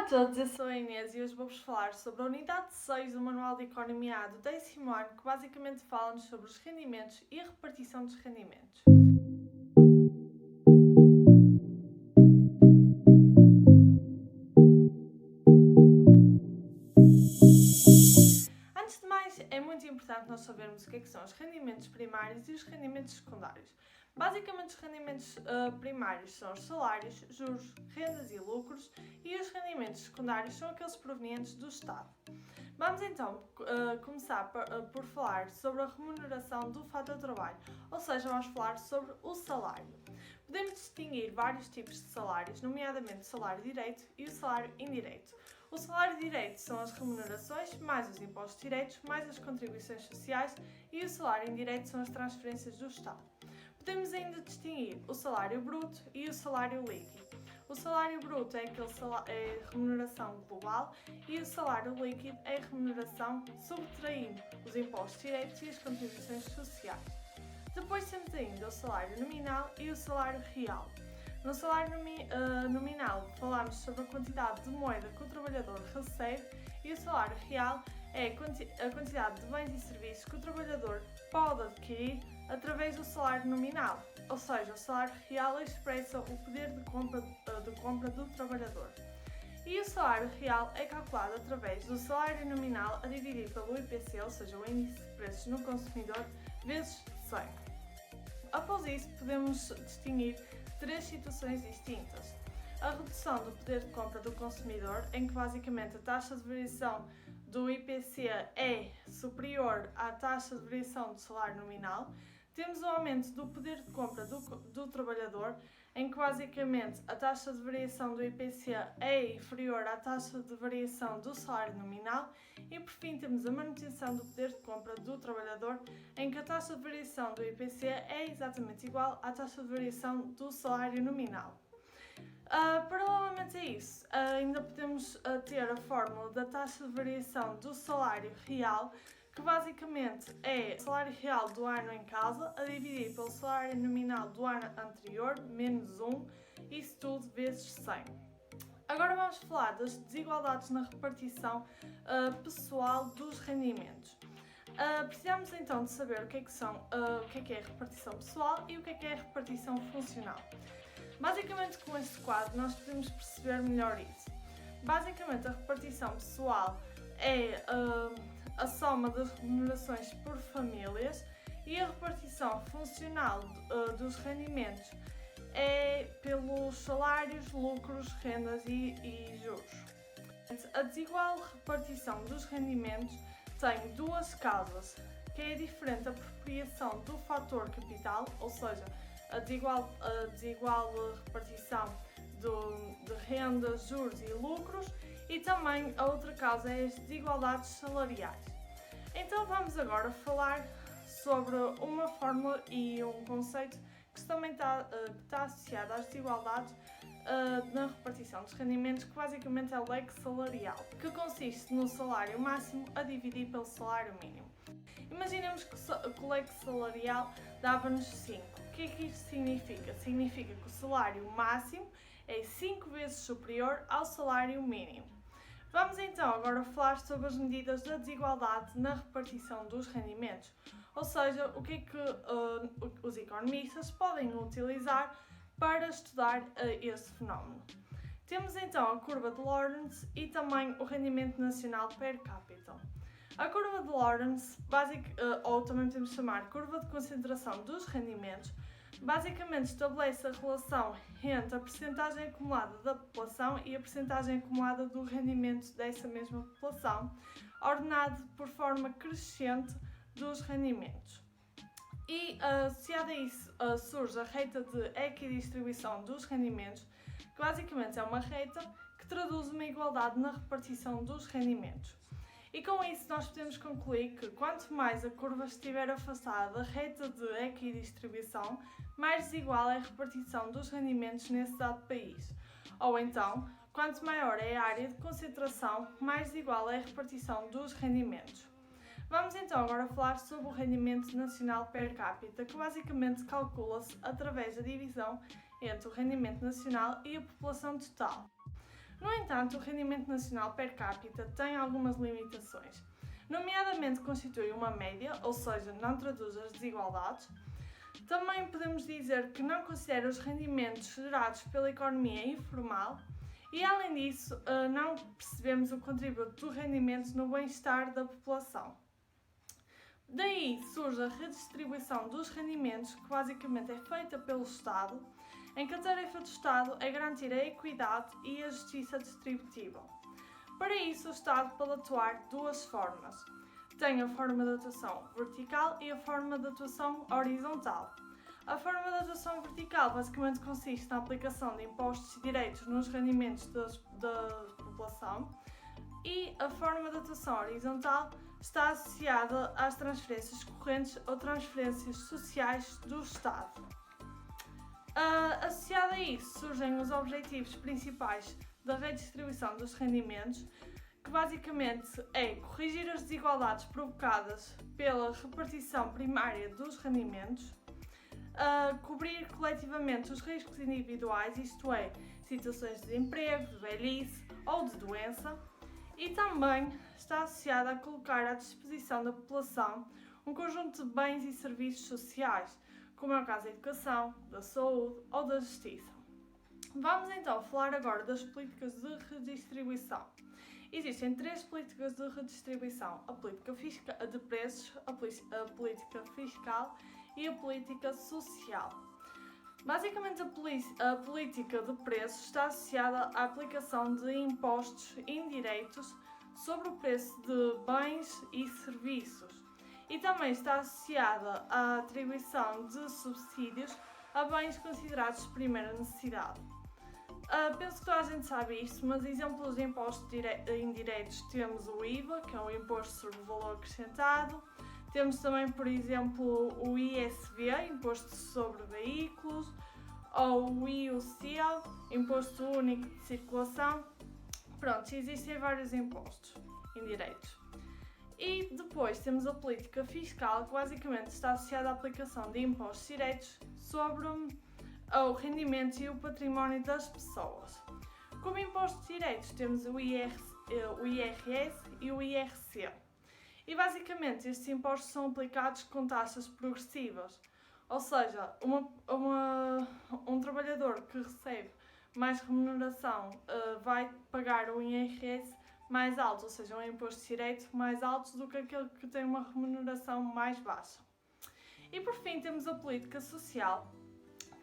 a todos, eu sou a Inês e hoje vou-vos falar sobre a unidade 6 do Manual de Economia A do 10º ano, que basicamente fala-nos sobre os rendimentos e a repartição dos rendimentos. Antes de mais, é muito importante nós sabermos o que são os rendimentos primários e os rendimentos secundários. Basicamente, os rendimentos primários são os salários, juros, rendas e lucros, e os rendimentos secundários são aqueles provenientes do Estado. Vamos então começar por falar sobre a remuneração do fator trabalho, ou seja, vamos falar sobre o salário. Podemos distinguir vários tipos de salários, nomeadamente o salário direto e o salário indireto. O salário direto são as remunerações, mais os impostos diretos, mais as contribuições sociais, e o salário indireto são as transferências do Estado. Podemos ainda distinguir o salário bruto e o salário líquido. O salário bruto é a remuneração global e o salário líquido é a remuneração subtraindo os impostos diretos e as contribuições sociais. Depois temos ainda o salário nominal e o salário real. No salário nominal falamos sobre a quantidade de moeda que o trabalhador recebe e o salário real é a quantidade de bens e serviços que o trabalhador pode adquirir através do salário nominal, ou seja, o salário real expressa o poder de compra do trabalhador. E o salário real é calculado através do salário nominal a dividir pelo IPC, ou seja, o índice de preços no consumidor, vezes 100. Após isso, podemos distinguir três situações distintas. A redução do poder de compra do consumidor, em que basicamente a taxa de variação do IPC é superior à taxa de variação do salário nominal. Temos o aumento do poder de compra do trabalhador, em que basicamente a taxa de variação do IPC é inferior à taxa de variação do salário nominal. E por fim temos a manutenção do poder de compra do trabalhador, em que a taxa de variação do IPC é exatamente igual à taxa de variação do salário nominal. Paralelamente a isso, ainda podemos ter a fórmula da taxa de variação do salário real, que basicamente é o salário real do ano em causa a dividir pelo salário nominal do ano anterior, menos 1, isso tudo vezes 100. Agora vamos falar das desigualdades na repartição pessoal dos rendimentos. Precisamos então de saber o que é a repartição pessoal e o que é a repartição funcional. Basicamente, com este quadro, nós podemos perceber melhor isso. Basicamente, a repartição pessoal é a soma das remunerações por famílias e a repartição funcional dos rendimentos é pelos salários, lucros, rendas e juros. A desigual repartição dos rendimentos tem duas causas, que é a diferente apropriação do fator capital, ou seja, a desigual repartição de rendas, juros e lucros, e também a outra causa é as desigualdades salariais. Então vamos agora falar sobre uma fórmula e um conceito que também está associado às desigualdades na repartição dos rendimentos, que basicamente é o leque salarial, que consiste no salário máximo a dividir pelo salário mínimo. Imaginemos que o leque salarial dava-nos 5. O que é que isto significa? Significa que o salário máximo é 5 vezes superior ao salário mínimo. Vamos então agora falar sobre as medidas da desigualdade na repartição dos rendimentos, ou seja, o que é que os economistas podem utilizar para estudar esse fenómeno. Temos então a curva de Lorenz e também o rendimento nacional per capita. A curva de Lorenz, ou também podemos chamar curva de concentração dos rendimentos, basicamente estabelece a relação entre a percentagem acumulada da população e a percentagem acumulada do rendimento dessa mesma população, ordenado por forma crescente dos rendimentos. E associada a isso surge a reta de equidistribuição dos rendimentos, que basicamente é uma reta que traduz uma igualdade na repartição dos rendimentos. E com isso nós podemos concluir que quanto mais a curva estiver afastada da reta de equidistribuição, mais desigual é a repartição dos rendimentos nesse dado país. Ou então, quanto maior é a área de concentração, mais desigual é a repartição dos rendimentos. Vamos então agora falar sobre o rendimento nacional per capita, que basicamente calcula-se através da divisão entre o rendimento nacional e a população total. No entanto, o rendimento nacional per capita tem algumas limitações, nomeadamente constitui uma média, ou seja, não traduz as desigualdades. Também podemos dizer que não considera os rendimentos gerados pela economia informal e, além disso, não percebemos o contributo do rendimento no bem-estar da população. Daí surge a redistribuição dos rendimentos, que basicamente é feita pelo Estado, em que a tarefa do Estado é garantir a equidade e a justiça distributiva. Para isso, o Estado pode atuar de duas formas. Tem a forma de atuação vertical e a forma de atuação horizontal. A forma de atuação vertical basicamente consiste na aplicação de impostos e direitos nos rendimentos da população e a forma de atuação horizontal está associada às transferências correntes ou transferências sociais do Estado. Associado a isso surgem os objetivos principais da redistribuição dos rendimentos, que basicamente é corrigir as desigualdades provocadas pela repartição primária dos rendimentos, cobrir coletivamente os riscos individuais, isto é, situações de desemprego, de velhice ou de doença, e também está associada a colocar à disposição da população um conjunto de bens e serviços sociais, como é o caso da educação, da saúde ou da justiça. Vamos então falar agora das políticas de redistribuição. Existem três políticas de redistribuição: a política de preços, a política fiscal e a política social. Basicamente, a política de preços está associada à aplicação de impostos indiretos sobre o preço de bens e serviços e também está associada à atribuição de subsídios a bens considerados de primeira necessidade. Penso que toda a gente sabe isto, mas exemplos de impostos indiretos temos o IVA, que é o Imposto sobre o Valor Acrescentado. Temos também, por exemplo, o ISV, Imposto sobre Veículos, ou o IUCL, Imposto Único de Circulação. Pronto, existem vários impostos indiretos. E depois temos a política fiscal, que basicamente está associada à aplicação de impostos diretos sobre o rendimento e o património das pessoas. Como impostos diretos temos o IRS e o IRC. E basicamente estes impostos são aplicados com taxas progressivas, ou seja, um trabalhador que recebe mais remuneração vai pagar um IRS mais alto, ou seja, um imposto direto mais alto do que aquele que tem uma remuneração mais baixa. E por fim temos a política social,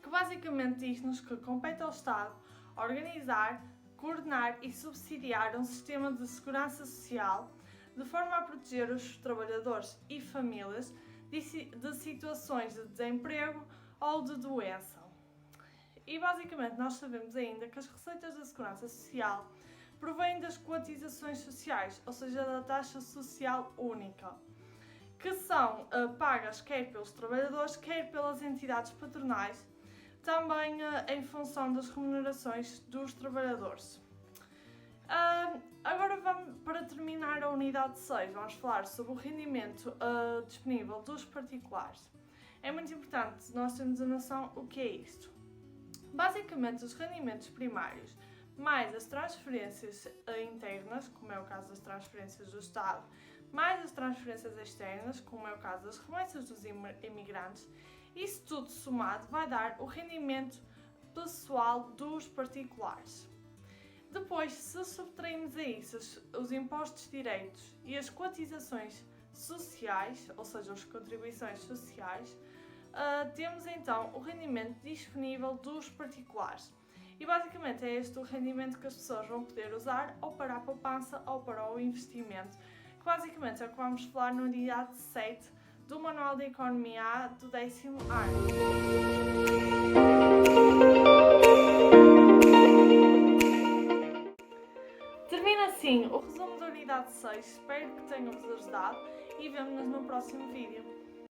que basicamente diz-nos que compete ao Estado organizar, coordenar e subsidiar um sistema de segurança social de forma a proteger os trabalhadores e famílias de situações de desemprego ou de doença. E basicamente nós sabemos ainda que as receitas da segurança social provêm das cotizações sociais, ou seja, da taxa social única, que são pagas quer pelos trabalhadores, quer pelas entidades patronais, também em função das remunerações dos trabalhadores. Agora, para terminar a unidade 6, vamos falar sobre o rendimento disponível dos particulares. É muito importante nós termos a noção o que é isto. Basicamente, os rendimentos primários, mais as transferências internas, como é o caso das transferências do Estado, mais as transferências externas, como é o caso das remessas dos imigrantes, isso tudo somado vai dar o rendimento pessoal dos particulares. Depois, se subtraímos a isso os impostos diretos e as cotizações sociais, ou seja, as contribuições sociais, temos então o rendimento disponível dos particulares. E basicamente é este o rendimento que as pessoas vão poder usar ou para a poupança ou para o investimento, que basicamente é o que vamos falar na unidade 7 do Manual de Economia A do 10º ano. Termina assim o resumo da unidade 6, espero que tenha-vos ajudado e vemo-nos no próximo vídeo.